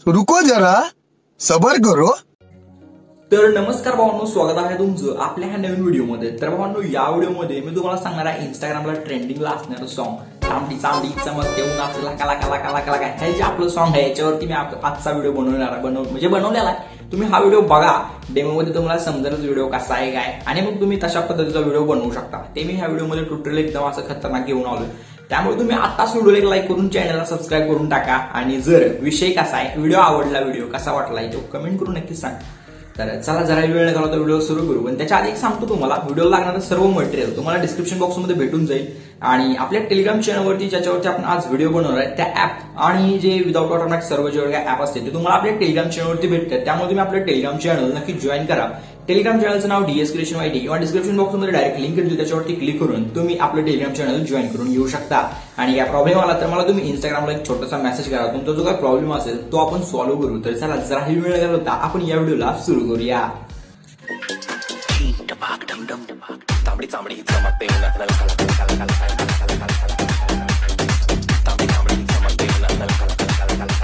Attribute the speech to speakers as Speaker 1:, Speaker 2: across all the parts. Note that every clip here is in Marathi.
Speaker 1: रुको जरा सबर करो।
Speaker 2: तर नमस्कार भावांनो, स्वागत आहे तुमचं आपल्या ह्या नवीन व्हिडिओमध्ये। तर भावांनो, या व्हिडिओमध्ये मी तुम्हाला सांगणार आहे इंस्टाग्रामला ट्रेंडिंगला असणारं सॉन्ग चांदी चांदी चमकते ऊन आपल्याला काला काला काला काला काय हे जे आपलं सॉन्ग आहे याच्यावरती मी आजचा व्हिडिओ बनवलेला आहे। तुम्ही हा व्हिडिओ बघा, डेमोमध्ये तुम्हाला समजेल व्हिडिओ कसा आहे काय, आणि मग तुम्ही तशा पद्धतीचा व्हिडिओ बनवू शकता। ते मी ह्या व्हिडिओमध्ये ट्युटोरियल एकदम असं खतरनाक घेऊन आलोय। त्यामुळे तुम्ही आताच व्हिडिओला लाईक करून चॅनलला सबस्क्राईब करून टाका, आणि जर विषय कसा आहे, व्हिडिओ आवडला, व्हिडिओ कसा वाटलाय तो कमेंट करून नक्की सांगा। तर चला जरा वेळ न घालवता व्हिडिओ सुरू करू। पण त्याच्या आधी एक सांगतो, तुम्हाला व्हिडिओ लागणारं सर्व मटेरियल तुम्हाला डिस्क्रिप्शन बॉक्समध्ये भेटून जाईल, आणि आपल्या टेलिग्राम चॅनलवरती ज्याच्यावरती आपण आज व्हिडिओ बनवणार आहे त्या ऍप आणि जे विदाउट ऑटोमॅटिक सर्व जे काही ऍप असते ते तुम्हाला आपल्या टेलिग्राम चॅनलवरती भेटतात। त्यामुळे तुम्ही आपलं टेलिग्राम चॅनल नक्की जॉईन करा। टेलिग्राम चॅनलचं नाव DS क्रिएशन YT किंवा डिस्क्रिप्शन बॉक्समध्ये डायरेक्ट लिंक येईल, त्याच्यावरती क्लिक करून तुम्ही आपलं टेलिग्राम चॅनल जॉईन करून घेऊ शकता। आणि या प्रॉब्लेम आला तर मला तुम्ही इंस्टाग्रामला एक छोटासा मेसेज करा, तुमचा जो काही प्रॉब्लेम असेल तो आपण सॉल्व्ह करू। तर चला जरा ही वेळ घालवता आपण या व्हिडिओला सुरू करूया।
Speaker 3: तांबडी चांबडी चमकते उन्हात नल कला कला कला कला कला कला तांबडी तांबडी चमकते उन्हात नल कला कला कला कला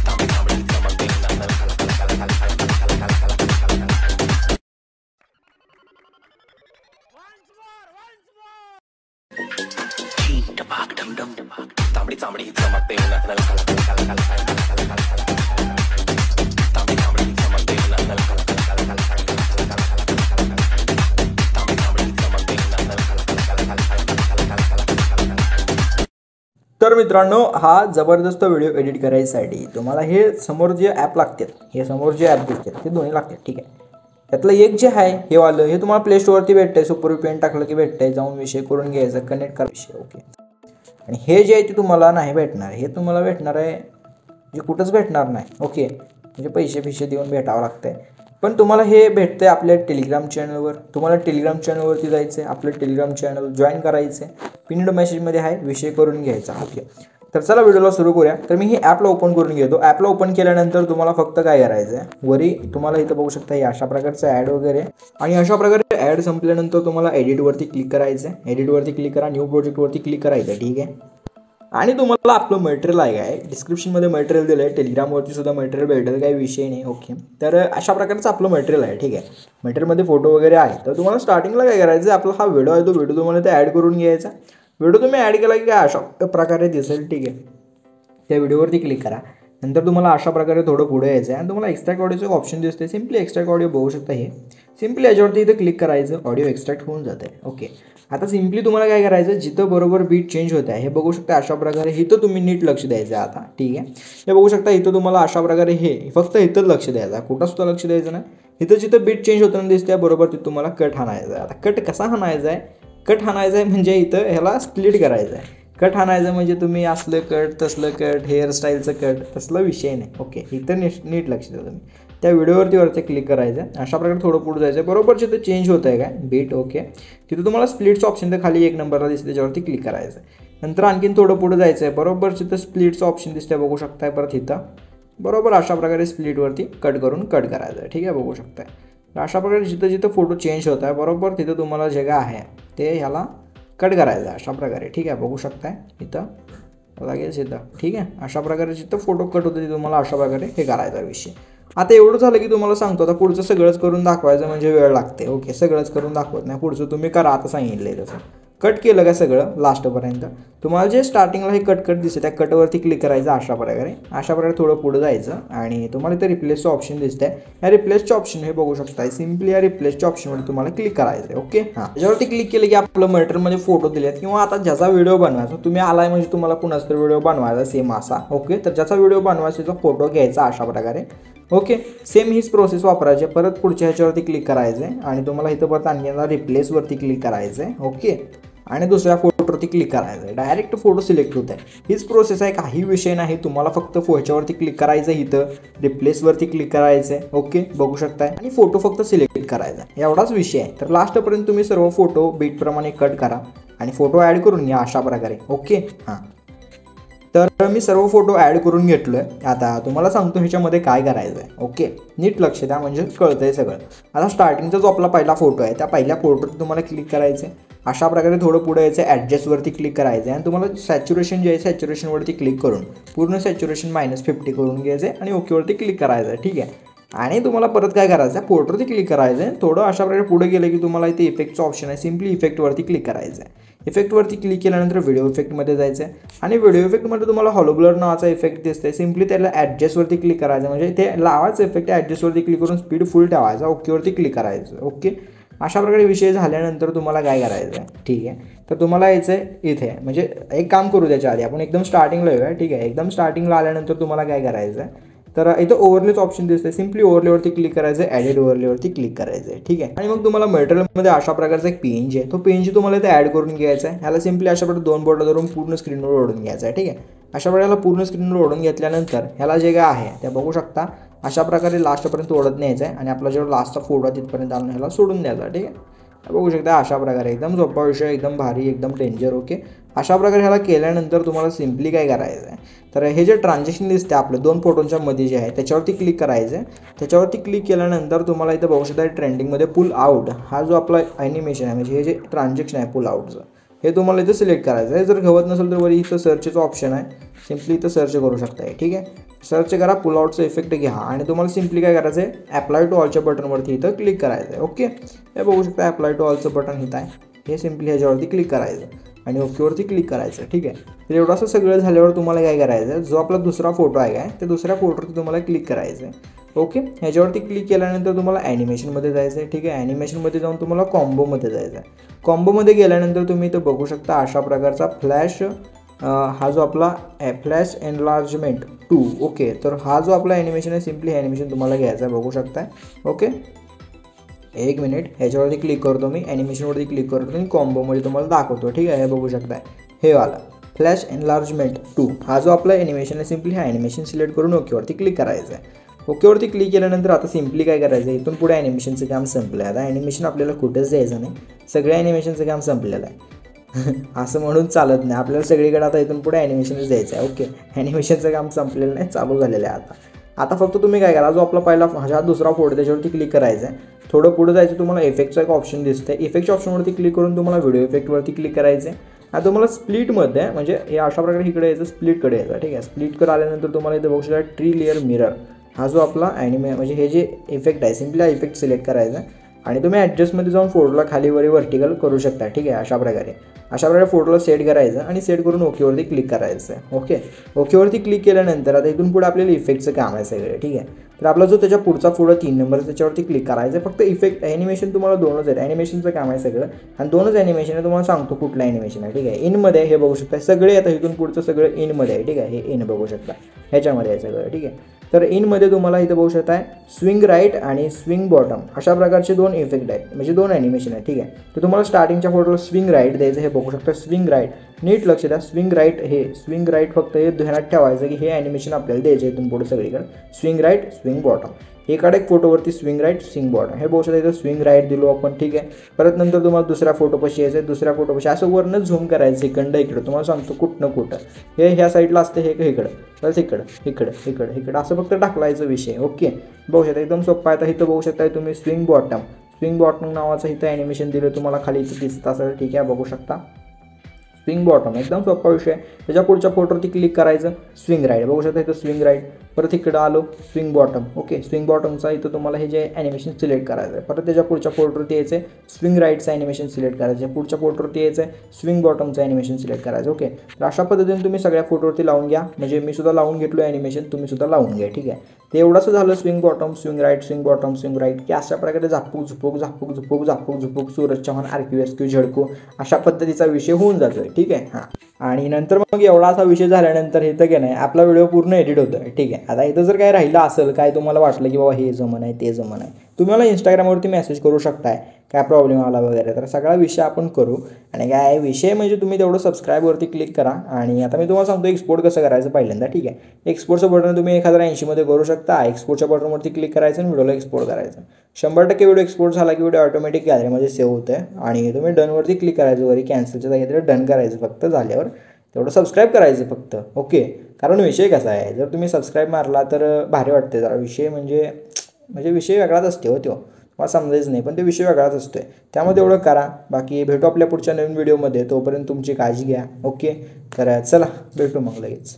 Speaker 3: तांबडी तांबडी चमकते उन्हात नल कला कला कला कला तांबडी चांबडी चमकते उन्हात नल कला कला कला कला तांबडी तांबडी चमकते उन्हात नल कला कला कला कला
Speaker 2: तर मित्रांनो, हा जबरदस्त व्हिडिओ एडिट करायसाठी तुम्हाला हे समोर जे ऍप लागतात, हे समोर जे ऍप दिसतात ते दोन्ही लागतात, ठीक आहे। त्यातलं एक जे आहे हे वालं, हे तुम्हाला प्ले स्टोअरवरती भेटतंय, सुपर VPN टाकलं की भेटतंय, जाऊन विषय करून घ्यायचा, कनेक्ट करा विषय, ओके। आणि हे जे आहे ते तुम्हाला नाही भेटणार, हे तुम्हाला भेटणार आहे जे कुठंच भेटणार नाही, ओके, म्हणजे पैसे देऊन भेटावं लागतंय। पण तुम्हाला हे भेटतंय आपल्या टेलिग्राम चॅनलवर। तुम्हाला टेलिग्राम चॅनलवरती जायचं आहे, आपलं टेलिग्राम चॅनल जॉईन करायचं आहे, पिन्ड मेसेजमध्ये आहे, विषय करून घ्यायचा, ओके। तर चला व्हिडिओला सुरू करूया। तर मी हे ॲपला ओपन करून घेतो। ॲपला ओपन केल्यानंतर तुम्हाला फक्त काय करायचं आहे, वरी तुम्हाला इथं बघू शकता हे अशा प्रकारचं ॲड वगैरे, आणि अशा प्रकारे ॲड संपल्यानंतर तुम्हाला एडिटवरती क्लिक करायचं आहे। एडिटवरती क्लिक करा, न्यू प्रोजेक्टवरती क्लिक करायचं, ठीक आहे। आणि तुम्हाला आपलं मटेरियल आहे काय, डिस्क्रिप्शनमध्ये मटेरियल दिलं आहे, टेलिग्रामवरती सुद्धा मटेरियल भेटेल, काही विषय नाही, ओके। तर अशा प्रकारचं आपलं मटेरियल आहे, ठीक आहे। मटेरियलमध्ये फोटो वगैरे आहे। तर तुम्हाला स्टार्टिंगला काय करायचं, आपला हा व्हिडिओ आहे तो व्हिडिओ तुम्हाला ते ॲड करून घ्यायचा। व्हिडिओ तुम्ही ॲड केला की काय अशा प्रकारे दिसेल, ठीक आहे। त्या व्हिडिओवरती क्लिक करा, नंतर तुम्हाला अशा प्रकारे थोडं पुढे यायचं आहे, आणि तुम्हाला एक्स्ट्रॅक्ट ऑडिओचं ऑप्शन दिसते, सिम्पली एक्स्ट्रॅक्ट ऑडिओ बघू शकता। हे सिम्पली याच्यावरती इथं क्लिक करायचं, ऑडिओ एक्स्ट्रॅक्ट होऊन जाते, ओके। आता सिम्पली तुम्हाला काय करायचं, जिथं बरोबर बीट चेंज होत आहे हे बघू शकता, अशा प्रकारे इथं तुम्ही नीट लक्ष द्यायचं आता, ठीक आहे। हे बघू शकता इथं तुम्हाला अशा प्रकारे हे फक्त इथं लक्ष द्यायचं, कुठं सुद्धा लक्ष द्यायचं नाही। इथं जिथं बीट चेंज होताना दिसते बरोबर तिथं तुम्हाला कट हाणायचं आहे। आता कट कसा हाणायचा आहे, कट हाणायचं आहे म्हणजे इथं ह्याला स्प्लिट करायचं आहे। कट हाणायचं म्हणजे तुम्ही असलं कट तसलं कट, हेअरस्टाईलचं कट तसला विषय नाही, ओके। इथं नीट लक्ष द्या तुम्ही। त्या व्हिडिओवरती क्लिक करायचं, अशा प्रकारे थोडं पुढे जायचं, बरोबर जिथं चेंज होत आहे काय बीट, ओके, तिथं तुम्हाला स्प्लिटचं ऑप्शन तर खाली 1 नंबरला दिसते, त्याच्यावरती क्लिक करायचं। नंतर आणखीन थोडं पुढे जायचं आहे, बरोबर जिथं स्प्लिटचं ऑप्शन दिसतंय बघू शकताय, परत इथं बरोबर अशा प्रकारे स्प्लिटवरती कट करून कट करायचं, ठीक आहे, बघू शकताय। अशा प्रकारे जिथं फोटो चेंज होत आहे बरोबर तिथं तुम्हाला जे काय आहे ते ह्याला कट करायचं आहे, अशा प्रकारे, ठीक आहे, बघू शकताय इथं लगेच इथं, ठीक आहे। अशा प्रकारे जिथं फोटो कट होतं ते तुम्हाला अशा प्रकारे हे करायचा विषय। आता एवढं झालं की तुम्हाला सांगतो, आता पुढचं सगळंच करून दाखवायचं म्हणजे वेळ लागते, ओके। सगळंच करून दाखवत नाही, पुढचं तुम्ही करा, आता सांगितलंय तसं कट केलं का सगळं लास्टपर्यंत, तुम्हाला जे स्टार्टिंगला हे कट दिसतं त्या कटवरती क्लिक करायचं, अशा प्रकारे थोडं पुढं जायचं, आणि तुम्हाला इथं रिप्लेसचं ऑप्शन दिसतंय, या रिप्लेसचं ऑप्शन हे बघू शकताय, सिम्पली या रिप्लेसच्या ऑप्शनवर तुम्हाला क्लिक करायचं, ओके। हां, त्याच्यावरती क्लिक केलं की आपलं मटेरियलमध्ये फोटो दिलेत, किंवा आता ज्याचा व्हिडिओ बनवायचा तुम्ही आलाय म्हणजे तुम्हाला कुणाचा तर व्हिडिओ बनवायचा सेम असा, ओके। तर ज्याचा व्हिडिओ बनवायचा त्याचा फोटो घ्यायचा अशा प्रकारे, ओके। सेम हीच प्रोसेस वापरायची, परत पुढच्या ह्याच्यावरती क्लिक करायचं आहे, आणि तुम्हाला इथं परत आणखी रिप्लेसवरती क्लिक करायचं आहे, ओके, आणि दुसऱ्या फोटोवरती क्लिक करायचं आहे, डायरेक्ट फोटो सिलेक्ट होत आहे। हीच प्रोसेस आहे, काही विषय नाही, तुम्हाला फक्त ह्याच्यावरती क्लिक करायचं, इथं रिप्लेसवरती क्लिक करायचं आहे, ओके, बघू शकताय, आणि फोटो फक्त सिलेक्ट करायचा, एवढाच विषय आहे। तर लास्टपर्यंत तुम्ही सर्व फोटो बीटप्रमाणे कट करा आणि फोटो ॲड करून घ्या अशा प्रकारे, ओके। हां, तर मी सर्व फोटो ॲड करून घेतलोय। आता तुम्हाला सांगतो ह्याच्यामध्ये काय करायचं आहे, ओके, नीट लक्ष द्या म्हणजे कळतंय सगळं। आता स्टार्टिंगचा जो आपला पहिला फोटो आहे त्या पहिल्या फोटोवर तुम्हाला क्लिक करायचं आहे, अशा प्रकारे थोडं पुढे यायचं, ॲडजस्टवरती क्लिक करायचं आहे आणि तुम्हाला सॅच्युरेशन जे आहे सॅच्युरेशनवरती क्लिक करून पूर्ण सॅच्युरेशन -50 करून घ्यायचं आहे आणि ओकेवरती क्लिक करायचं आहे. ठीक आहे. आणि तुम्हाला परत काय करायचं आहे, फोटोवरती क्लिक करायचं आहे. थोडं अशा प्रकारे पुढे गेलं की तुम्हाला इथे इफेक्टचं ऑप्शन आहे, सिम्पली इफेक्टवरती क्लिक करायचं आहे. इफेक्टवरती क्लिक केल्यानंतर व्हिडिओ इफेक्टमध्ये जायचं आहे आणि व्हिडिओ इफेक्टमध्ये तुम्हाला हॉलो ब्लर नावाचा इफेक्ट दिसते. सिम्पली त्याला ॲडजस्टवरती क्लिक करायचं, म्हणजे ते लावायचं इफेक्ट ॲडजस्टवरती क्लिक करून स्पीड फुल ठेवायचा, ओकेवरती क्लिक करायचं. ओके. अशा प्रकारे विषय झाल्यानंतर तुम्हाला काय करायचं आहे, ठीक आहे. तर तुम्हाला यायचं आहे इथे, म्हणजे एक काम करू त्याच्या आधी आपण एकदम स्टार्टिंगला येऊया. ठीक आहे. एकदम स्टार्टिंगला आल्यानंतर तुम्हाला काय करायचं आहे, तर इथं ओव्हरलेच ऑप्शन दिसते, सिम्पली ओव्हरलेवरती क्लिक करायचं आहे, ॲडेड ओव्हरलेवरती क्लिक करायचं आहे. ठीक आहे. आणि मग तुम्हाला मटेरियलमध्ये अशा प्रकारचा एक PNG आहे, तो PNG तुम्हाला इथे ॲड करून घ्यायचा आहे. ह्याला सिम्पली अशा प्रकारे 2 बोटं धरून पूर्ण स्क्रीनवर ओढून घ्यायचं आहे. ठीक आहे. अशा वेळेला पूर्ण स्क्रीनवर ओढून घेतल्यानंतर ह्याला जे काय आहे ते बघू शकता, अशा प्रकारे लास्टपर्यंत ओढत न्यायचं आहे आणि आपला जेव्हा लास्टचा फोटो आहे तिथपर्यंत आणून ह्याला सोडून द्यायचा. ठीक आहे. बघू शकता अशा प्रकारे एकदम सोपा विषय, एकदम भारी, एकदम डेंजर. ओके. अशा प्रकारे ह्याला केल्यानंतर तुम्हाला सिम्पली काय करायचं आहे, तर हे जे ट्रान्झॅक्शन दिसते आपलं 2 फोटोंच्या मध्ये जे आहे त्याच्यावरती क्लिक करायचं आहे. त्याच्यावरती क्लिक केल्यानंतर तुम्हाला इथं बघू शकता ट्रेंडिंगमध्ये पुल आउट हा जो आपला ॲनिमेशन आहे, म्हणजे हे जे ट्रान्झॅक्शन आहे पुल आउटचं, हे तुम्हाला इथं सिलेक्ट करायचं आहे. जर गवत नसेल तर वरी इथं सर्चचं ऑप्शन आहे, सिम्पली इथं सर्च करू शकता. ठीक आहे. सर्च करा, पुल आउटचा इफेक्ट घ्या आणि तुम्हाला सिम्पली काय करायचं आहे, ॲप्लाय टू ऑलच्या बटनवरती इथं क्लिक करायचं आहे. ओके. हे बघू शकता ॲप्लाय टू ऑलचं बटन इथं आहे, हे सिम्पली ह्याच्यावरती क्लिक करायचं आणि ओकेवरती क्लिक करायचं. ठीक आहे. तर एवढं असं सगळं झाल्यावर तुम्हाला काय करायचं आहे, जो आपला दुसरा फोटो आहे काय, त्या दुसऱ्या फोटोवरती तुम्हाला क्लिक करायचं आहे. ओके. ह्याच्यावरती क्लिक केल्यानंतर तुम्हाला ॲनिमेशनमध्ये जायचं आहे. ठीक आहे. ॲनिमेशनमध्ये जाऊन तुम्हाला कॉम्बोमध्ये जायचं आहे. कॉम्बोमध्ये गेल्यानंतर तुम्ही इथं बघू शकता अशा प्रकारचा फ्लॅश, हा जो आपला फ्लॅश एनलार्जमेंट 2. ओके. तर हा जो आपला ॲनिमेशन आहे, सिम्पली हे ॲनिमेशन तुम्हाला घ्यायचं आहे, बघू शकता. ओके. एक मिनिट, ह्याच्यावरती क्लिक करतो मी, ॲनिमेशनवरती क्लिक करतो आणि कॉम्बोमध्ये तुम्हाला दाखवतो. ठीक आहे. हे बघू शकता, हे वाला फ्लॅश एनलार्जमेंट 2 हा जो आपला ॲनिमेशन आहे, सिम्पली हा ॲनिमेशन सिलेक्ट करून ओकेवरती क्लिक करायचं आहे. ओकेवरती क्लिक केल्यानंतर आता सिम्पली काय करायचं आहे, इथून पुढे ॲनिमेशनचं काम संपलं आहे. आता ॲनिमेशन आपल्याला कुठेच द्यायचं नाही, सगळ्या ॲनिमेशनचं काम संपलेलं आहे. असं म्हणून चालत नाही, आपल्याला सगळीकडे आता इथून पुढे ॲनिमेशनच द्यायचं आहे. ओके. ॲनिमेशनचं काम संपलेलं नाही, चालू झालेलं आहे आता फक्त तुम्ही काय करा, जो आपला पहिला हा दुसरा फोटो त्याच्यावरती क्लिक करायचं आहे. थोडं पुढे जायचं, तुम्हाला इफेक्टचा एक ऑप्शन दिसतं, इफेक्टच्या ऑप्शनवरती क्लिक करून तुम्हाला व्हिडिओ इफेक्टवरती क्लिक करायचं आहे. आणि तुम्हाला स्प्लिटमध्ये, म्हणजे हे अशा प्रकारे इकडे यायचं, स्प्लिटकडे यायचं. ठीक आहे. स्प्लिटकडे आल्यानंतर तुम्हाला इथे बघू शकता ट्री लेअर मिरर हा जो आपला म्हणजे हे जे इफेक्ट आहे, सिम्पली हा इफेक्ट सिलेक्ट करायचा आणि तुम्ही ॲडजस्टमध्ये जाऊन फोटोला खाली वरी व्हर्टिकल करू शकता. ठीक आहे. अशा प्रकारे फोटोला सेट करायचं आणि सेट करून ओकेवरती क्लिक करायचं आहे. ओके. ओकेवरती क्लिक केल्यानंतर आता इथून पुढे आपल्याला इफेक्टचं काम आहे सगळे. ठीक आहे. तर आपला जो त्याच्या पुढचा फोटो 3 नंबर त्याच्यावरती क्लिक करायचं आहे. फक्त इफेक्ट ॲनिमेशन तुम्हाला 2च आहेत, ॲनिमेशनचं काम आहे सगळं आणि 2च ॲनिमेशन आहे. तुम्हाला सांगतो कुठलं ॲनिमेशन आहे. ठीक आहे. इनमध्ये हे बघू शकता सगळे, आता इथून पुढचं सगळं इनमध्ये आहे. ठीक आहे. हे इन बघू शकता, ह्याच्यामध्ये आहे सगळं. ठीक आहे. तर इनमध्ये तुम्हाला इथं बघू शकता स्विंग राईट आणि स्विंग बॉटम अशा प्रकारचे 2 इफेक्ट आहेत, म्हणजे 2 ॲनिमेशन आहे. ठीक आहे. तर तुम्हाला स्टार्टिंगच्या फोटोला स्विंग राईट द्यायचं, हे बघू शकता स्विंग राईट, नीट लक्ष द्या. स्विंग राईट, हे स्विंग राईट फक्त हे ध्यानात ठेवायचं की हे ॲनिमेशन आपल्याला द्यायचं इथून पुढे सगळीकडे. Swing right, swing bottom, Ekade एक फोटोवरती स्विंग राईट, स्विंग बॉटम, हे बघू शकता इथं स्विंग राईट दिलो आपण. ठीक आहे. परत नंतर तुम्हाला दुसऱ्या फोटोपाशी यायचं आहे, दुसऱ्या फोटोपाशी असं वरनं झूम करायचं इकडं तुम्हाला सांगतो कुठनं कुठं, हे ह्या साईडला असतं, हे इकडं, परत इकडं असं फक्त टाकलायचं विषय. ओके. बघू शकता एकदम सोपं आहे. आता इथं बघू शकता तुम्ही स्विंग बॉटम नावाचं इथं ॲनिमेशन दिलं तुम्हाला, खाली इथं दिसत असेल. ठीक आहे. बघू शकता स्विंग बॉटम, एकदम सोपा विषय. त्याच्या पुढच्या फोटोवरती क्लिक करायचं, स्विंग राईट, बघू शकता इथं स्विंग राईट, परत इकडं आलो स्विंग बॉटम. ओके. स्विंग बॉटमचा इथं तुम्हाला हे जे ॲनिमेशन सिलेक्ट करायचं आहे. परत त्याच्या पुढच्या फोटोवरती यायचं आहे, स्विंग राईटचं ॲनिमेशन सिलेक्ट करायचं आहे. पुढच्या फोटोवरती यायचं आहे, स्विंग बॉटमचं ॲनिमेशन सिलेक्ट करायचं. ओके. तर अशा पद्धतीने तुम्ही सगळ्या फोटोवरती लावून घ्या, म्हणजे मी सुद्धा लावून घेतलो ॲनिमेशन, तुम्ही सुद्धा लावून घ्या. ठीक आहे. ते एवढंच झालं, swing bottom, swing right, swing bottom, swing right, की अशा प्रकारे झापूक सूरज चव्हाण, RQ झडको अशा पद्धतीचा विषय होऊन जातोय. ठीक आहे. हां. आणि नंतर मग एवढा असा विषय झाल्यानंतर इथं की नाही आपला व्हिडिओ पूर्ण एडिट होतो आहे. ठीक आहे. आता इथं जर काय राहिलं असेल, काय तुम्हाला वाटलं की बाबा हे जमन आहे ते जमन आहे, तुम्ही मला इंस्टाग्रामवरती मेसेज करू शकताय, काय प्रॉब्लेम आला वगैरे, तर सगळा विषय आपण करू. आणि काय विषय म्हणजे तुम्ही तेवढं सबस्क्राईबवरती क्लिक करा. आणि आता मी तुम्हाला सांगतो एक्सपोर्ट कसं करायचं पहिल्यांदा. ठीक आहे. एक्सपोर्टचं बटन तुम्ही 1080मध्ये करू शकता. एक्सपोर्टच्या बटनवरती क्लिक करायचं आणि व्हिडिओला एक्सपोर्ट करायचं. 100% व्हिडिओ एक्सपोर्ट झाला की व्हिडिओ ऑटोमॅटिक गॅलरीमध्ये सेव्ह होतं आहे. आणि तुम्ही डनवरती क्लिक करायचं, वरी कॅन्सलच्या जागी डन करायचं, फक्त झाल्यावर तेवढं सबस्क्राईब करायचं फक्त. ओके. कारण विषय कसा आहे, जर तुम्ही सबस्क्राईब मारला तर भारी वाटते जरा, विषय म्हणजे विषय वेगळाच असते हो तो. मला समजायचं नाही, पण ते विषय वेगळाच असतो आहे. त्यामुळे तेवढं करा. बाकी भेटू आपल्या पुढच्या नवीन व्हिडिओमध्ये. तोपर्यंत तुमची काळजी घ्या. ओके, तर चला भेटू मग लगेच.